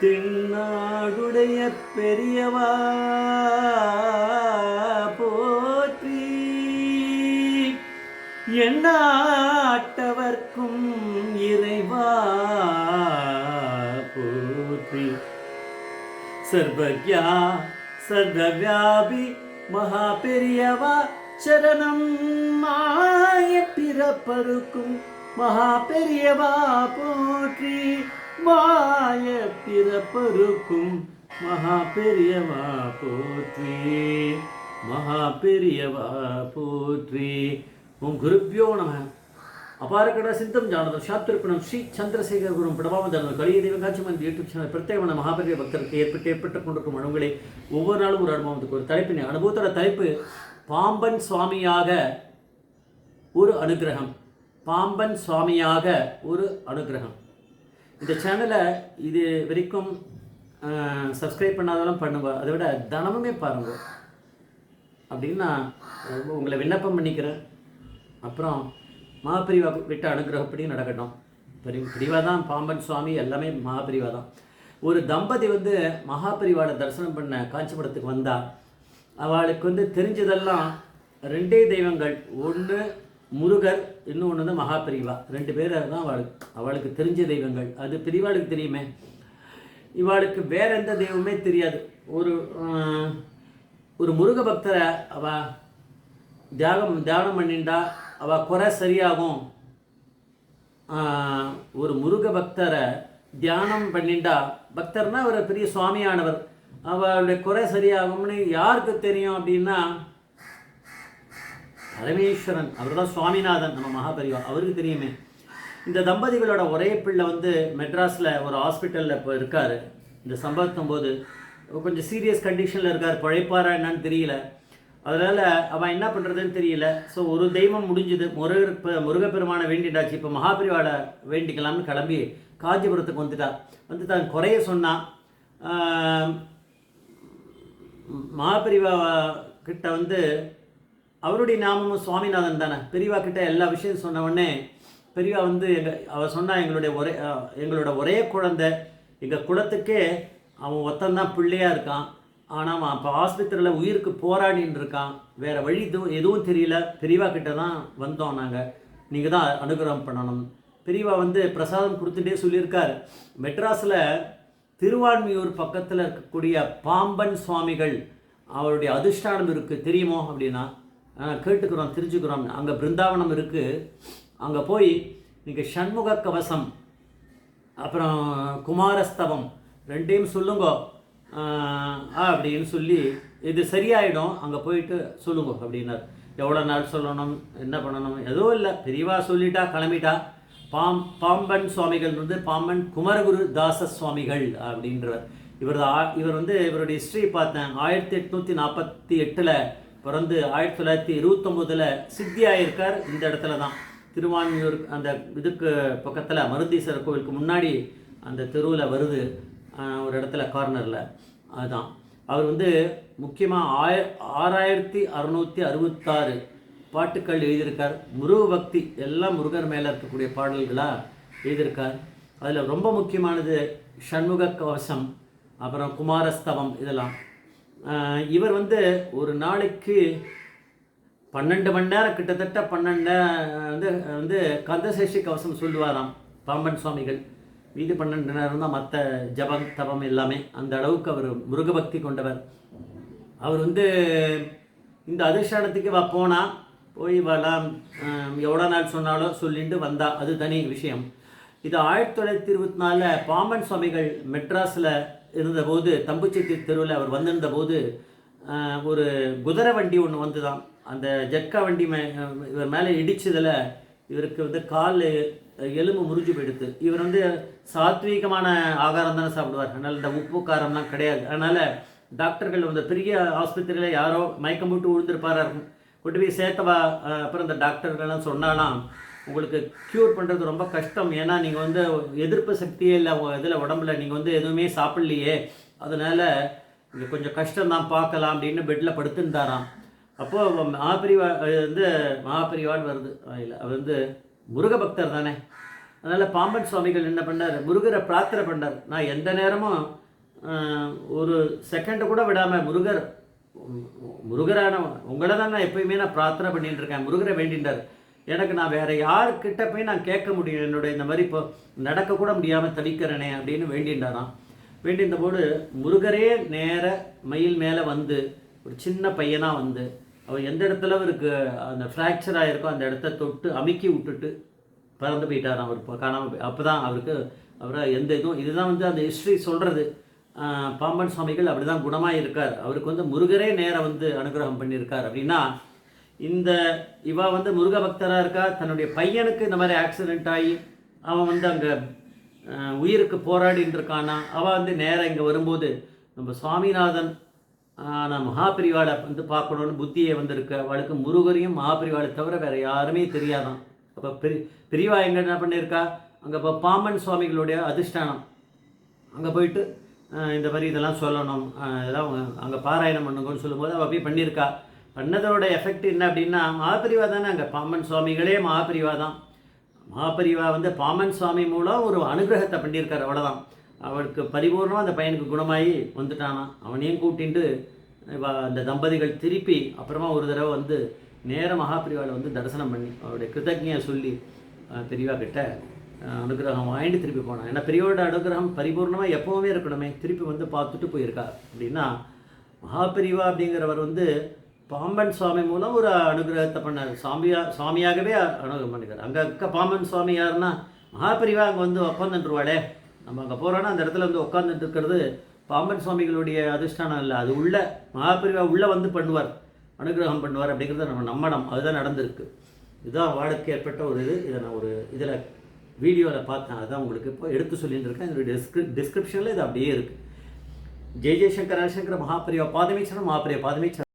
தென்னாடுடைய பெரியவா போற்றி, எண்ணாட்டவர்க்கும் இறைவா போற்றி. சர்வக்யா சர்வவியாபி மகா பெரியவா சரணம். மாய பிறப்பருக்கும் மகா பெரியவா போற்றி. மாய பிறப்பருக்கும் மகா பெரியவா போற்றி. மகா பெரியவா போற்றி. ஓம் குருப்யோ நம. அபாரகட சிந்தம் ஜானதம் சாத்திருப்பணம் ஸ்ரீ சந்திரசேகர குரும் பிரபாவதனம் கலிய தெய்வ காட்சிமன் யூடியூப் சேனல் பிரத்யேகமான மகாபெரிய பக்தருக்கு ஏற்பட்டு கொண்டிருக்கும் அனுங்களை ஒவ்வொரு நாளும் ஒரு அனுபவத்துக்கு ஒரு தலைப்பினை அனுபவத்தோட தலைப்பு பாம்பன் சுவாமியாக ஒரு அனுகிரகம். பாம்பன் சுவாமியாக ஒரு அனுகிரகம். இந்த சேனலை இது வரைக்கும் சப்ஸ்கிரைப் பண்ணாதாலும் பண்ணுங்க, அதை விட தினமுமே பாருங்க அப்படின்னு நான் உங்களை விண்ணப்பம் பண்ணிக்கிறேன். அப்புறம் மகாபிரிவா விட்ட அனுகிரகப்படி நடக்கட்டும். பிரிவா தான் பாம்பன் சுவாமி, எல்லாமே மகாபிரிவா தான். ஒரு தம்பதி மகாபிரிவாவை தரிசனம் பண்ண காஞ்சிபுரத்துக்கு வந்தால் அவளுக்கு தெரிஞ்சதெல்லாம் ரெண்டே தெய்வங்கள். ஒன்று முருகர், இன்னொன்று மகாபிரிவா. ரெண்டு பேர் தான் அவளுக்கு தெரிஞ்ச தெய்வங்கள். அது பிரிவாளுக்கு தெரியுமே, இவாளுக்கு வேற எந்த தெய்வமே தெரியாது. ஒரு முருக பக்தரை அவள் தியானம் பண்ணிண்டா அவள் குறை சரியாகும். ஒரு முருக பக்தரை தியானம் பண்ணிண்டா, பக்தர்னா ஒரு பெரிய சுவாமியானவர், அவளுடைய குறை சரியாகும்னு யாருக்கு தெரியும் அப்படின்னா பரமேஸ்வரன். அவர் தான் சுவாமிநாதன், நம்ம மகாபரிவா, அவருக்கு தெரியுமே. இந்த தம்பதிகளோட ஒரே பிள்ளை மெட்ராஸில் ஒரு ஹாஸ்பிட்டலில் இப்போ இருக்கார். இந்த சம்பவத்தும் போது கொஞ்சம் சீரியஸ் கண்டிஷனில் இருக்கார். பழைப்பாரா என்னன்னு தெரியல. அதனால் அவன் என்ன பண்ணுறதுன்னு தெரியல. ஸோ ஒரு தெய்வம் முடிஞ்சுது, முருகப்பெருமானை வேண்டிட்டாச்சு. இப்போ மகாபிரிவாவை வேண்டிக்கலாம்னு கிளம்பி காஞ்சிபுரத்துக்கு வந்து தான் குறைய சொன்னான். மகாபிரிவா கிட்ட அவருடைய நாமமும் சுவாமிநாதன் தானே. பெரியவா கிட்ட எல்லா விஷயம் சொன்ன உடனே பெரியவா அவள் சொன்னா, எங்களோட ஒரே குழந்தை, எங்கள் குலத்துக்கே அவன் ஒத்தந்தான் பிள்ளையாக இருக்கான். ஆனால் அவன் இப்போ ஆஸ்பத்திரியில் உயிருக்கு போராடின்னு இருக்கான். வேறு வழி எதுவும் தெரியல. பெரியவா கிட்ட தான் வந்தோம் நாங்கள், நீங்கள் தான் அனுகிரகம் பண்ணணும். பெரியவா பிரசாதம் கொடுத்துட்டே சொல்லியிருக்கார். மெட்ராஸில் திருவான்மியூர் பக்கத்தில் இருக்கக்கூடிய பாம்பன் சுவாமிகள் அவருடைய அதிஷ்டானம் இருக்குது, தெரியுமோ அப்படின்னா கேட்டுக்கிறோம், தெரிஞ்சுக்கிறோம். அங்கே பிருந்தாவனம் இருக்குது. அங்கே போய் நீங்கள் ஷண்முக கவசம் அப்புறம் குமாரஸ்தவம் ரெண்டையும் சொல்லுங்க அப்படின்னு சொல்லி இது சரியாயிடும், அங்கே போயிட்டு சொல்லுங்க அப்படின்னார். எவ்வளோ நாள் சொல்லணும், என்ன பண்ணணும், எதுவும் இல்லை. பெரியவா சொல்லிட்டா கிளம்பிட்டா. பாம்பன் சுவாமிகள் பாம்பன் குமரகுரு தாச சுவாமிகள் அப்படின்றவர். இவர் இவருடைய ஹிஸ்ட்ரி பார்த்தேன். 1848 பிறந்து 1929 சித்தியாயிருக்கார். இந்த இடத்துல தான் திருவான்மியூர் அந்த இதுக்கு பக்கத்தில் மருந்தீஸ்வரர் கோவிலுக்கு முன்னாடி அந்த தெருவில் வருது, ஒரு இடத்துல கார்னரில். அதுதான் அவர் முக்கியமாக 6666 பாட்டுக்கள் எழுதியிருக்கார். முருக பக்தி எல்லாம் முருகர் மேலே இருக்கக்கூடிய பாடல்களாக எழுதியிருக்கார். அதில் ரொம்ப முக்கியமானது ஷண்முக கவசம், அப்புறம் குமாரஸ்தவம். இதெல்லாம் இவர் ஒரு நாளைக்கு 12 மணி நேரம், கிட்டத்தட்ட 12 கந்தசேஷி கவசம் சொல்லுவாராம் பாம்பன் சுவாமிகள். மீது 12 நேரம் தான் மற்ற ஜபம் தபம் எல்லாமே. அந்த அளவுக்கு அவர் முருகபக்தி கொண்டவர். அவர் இந்த அதிஷ்டானத்துக்கு போய் வரலாம், எவ்வளோ நாள் சொன்னாலும் சொல்லிட்டு வந்தா, அது தனி விஷயம். இது 1924 பாம்பன் சுவாமிகள் மெட்ராஸில் இருந்தபோது, தம்புச்செட்டி தெருவில் அவர் வந்திருந்த போது ஒரு குதிரை வண்டி ஒன்று தான். அந்த ஜட்கா வண்டி இவர் மேலே இடிச்சதில் இவருக்கு கால் எலும்பு முறிஞ்சு போயிடுது. இவர் சாத்வீகமான ஆகாரம் தானே சாப்பிடுவார். அதனால் இந்த உப்பு காரம்லாம் கிடையாது. அதனால் டாக்டர்கள் பெரிய ஆஸ்பத்திரியில் யாரோ மயக்கம் போட்டு விழுந்திருப்பாரா இருக்கும், கொண்டு போய் சேர்த்தவா. அப்புறம் இந்த டாக்டர்கள்லாம் சொன்னாலாம், உங்களுக்கு க்யூர் பண்ணுறது ரொம்ப கஷ்டம். ஏன்னா நீங்கள் எதிர்ப்பு சக்தியே இல்லை இதில் உடம்புல, நீங்கள் எதுவுமே சாப்பிட்லையே, அதனால் இங்கே கொஞ்சம் கஷ்டம்தான், பார்க்கலாம் அப்படின்னு பெட்டில் படுத்துருந்தாராம். அப்போது மகாபிரிவான்னு வருது. இல்லை அவர் முருக பக்தர் தானே. அதனால் பாம்பன் சுவாமிகள் என்ன பண்ணார், முருகரை பிரார்த்தனை பண்ணார். நான் எந்த நேரமும் ஒரு செகண்டு கூட விடாமல் முருகரான உங்களை தான் நான் எப்பயுமே நான் பிரார்த்தனை பண்ணிட்டு இருக்கேன், முருகரை வேண்டின்றார். எனக்கு நான் வேறு யார்கிட்ட போய் நான் கேட்க முடியும், என்னுடைய இந்த மாதிரி இப்போ நடக்கக்கூட முடியாமல் தவிக்கிறேனே அப்படின்னு வேண்டின்றாராம். வேண்டியிருந்த போது முருகரே நேர மயில் மேலே வந்து ஒரு சின்ன பையனாக வந்து அவர் எந்த இடத்துல அவருக்கு அந்த ஃப்ராக்சர் ஆகிருக்கோ அந்த இடத்த தொட்டு அமுக்கி விட்டுட்டு பறந்து போயிட்டார். அவர் இப்போ காணாமல் அப்போ தான் அவரை எந்த இதுவும் இதுதான் வந்து அந்த ஹிஸ்ட்ரி சொல்கிறது. பாம்பன் சுவாமிகள் அப்படி தான் குணமாக இருக்கார். அவருக்கு வந்து முருகரே நேரம் வந்து அனுகிரகம் பண்ணியிருக்கார். அப்படின்னா இந்த இவா வந்து முருக பக்தராக இருக்கா, தன்னுடைய பையனுக்கு இந்த மாதிரி ஆக்சிடெண்ட் ஆகி அவன் வந்து அங்கே உயிருக்கு போராடின்னு இருக்கானா, அவள் வந்து நேராக இங்கே வரும்போது நம்ம சுவாமிநாதன் நான் மகாபிரிவாளை வந்து பார்க்கணுன்னு புத்தியை வந்திருக்க அவளுக்கு முருகரையும் மகாபிரிவாளை தவிர வேறு யாருமே தெரியாதான். அப்போ பெரியவா எங்கே என்ன பண்ணியிருக்கா, அங்கே இப்போ பாம்பன் சுவாமிகளுடைய அதிஷ்டானம் அங்கே போயிட்டு இந்த மாதிரி இதெல்லாம் சொல்லணும், இதெல்லாம் அங்கே பாராயணம் பண்ணுங்கன்னு சொல்லும்போது அவள் போய் பண்ணியிருக்கா. பண்ணதோட எஃபெக்ட் என்ன அப்படின்னா மகாபிரிவா தானே, அங்கே பாம்பன் சுவாமிகளே மகாபிரிவா தான். மகாபிரிவா வந்து பாம்பன் சுவாமி மூலம் ஒரு அனுகிரகத்தை பண்ணியிருக்கார், அவ்வளோதான். அவளுக்கு பரிபூர்ணமாக அந்த பையனுக்கு குணமாகி வந்துட்டானா. அவனையும் கூட்டின்ட்டு அந்த தம்பதிகள் திருப்பி அப்புறமா ஒரு தடவை வந்து நேர மகாபிரிவாவை வந்து தரிசனம் பண்ணி அவருடைய கிருதஜ்ஞையை சொல்லி பெரியவா கிட்ட அனுகிரகம் வாங்கிட்டு திருப்பி போனான். ஏன்னா பெரியவோட அனுகிரகம் பரிபூர்ணமாக எப்போவுமே இருக்கணுமே, திருப்பி வந்து பார்த்துட்டு போயிருக்கா. அப்படின்னா மகாபிரிவா அப்படிங்கிறவர் வந்து பாம்பன் சுவாமி மூலம் ஒரு அனுகிரகத்தை பண்ணார். சுவாமியாகவே அனுகிரகம் பண்ணிக்கிறார். அங்கே பாம்பன் சுவாமி யாருன்னா மகாபிரிவா அங்கே வந்து உட்காந்துட்டுருவாளே, நம்ம அங்கே போகிறோன்னா அந்த இடத்துல வந்து உட்காந்துட்டு இருக்கிறது பாம்பன் சுவாமிகளுடைய அதிஷ்டானம் இல்லை, அது உள்ள மகாபிரிவா உள்ளே வந்து பண்ணுவார், அனுகிரகம் பண்ணுவார் அப்படிங்கிறத நம்ம நம்பணும். அதுதான் நடந்திருக்கு. இதுதான் வாழ்க்கை ஏற்பட்ட ஒரு இதை நான் ஒரு இதில் வீடியோவில் பார்த்தேன், அதுதான் உங்களுக்கு இப்போ எடுத்து சொல்லிட்டு இருக்கேன். இதனுடைய டிஸ்கிரிப்ஷனில் இது அப்படியே இருக்குது. ஜெய் ஜெய்சங்கர மகாபிரிவா பாதமீச்சரம் மகாபிரிவா பாதமீச்சரம்.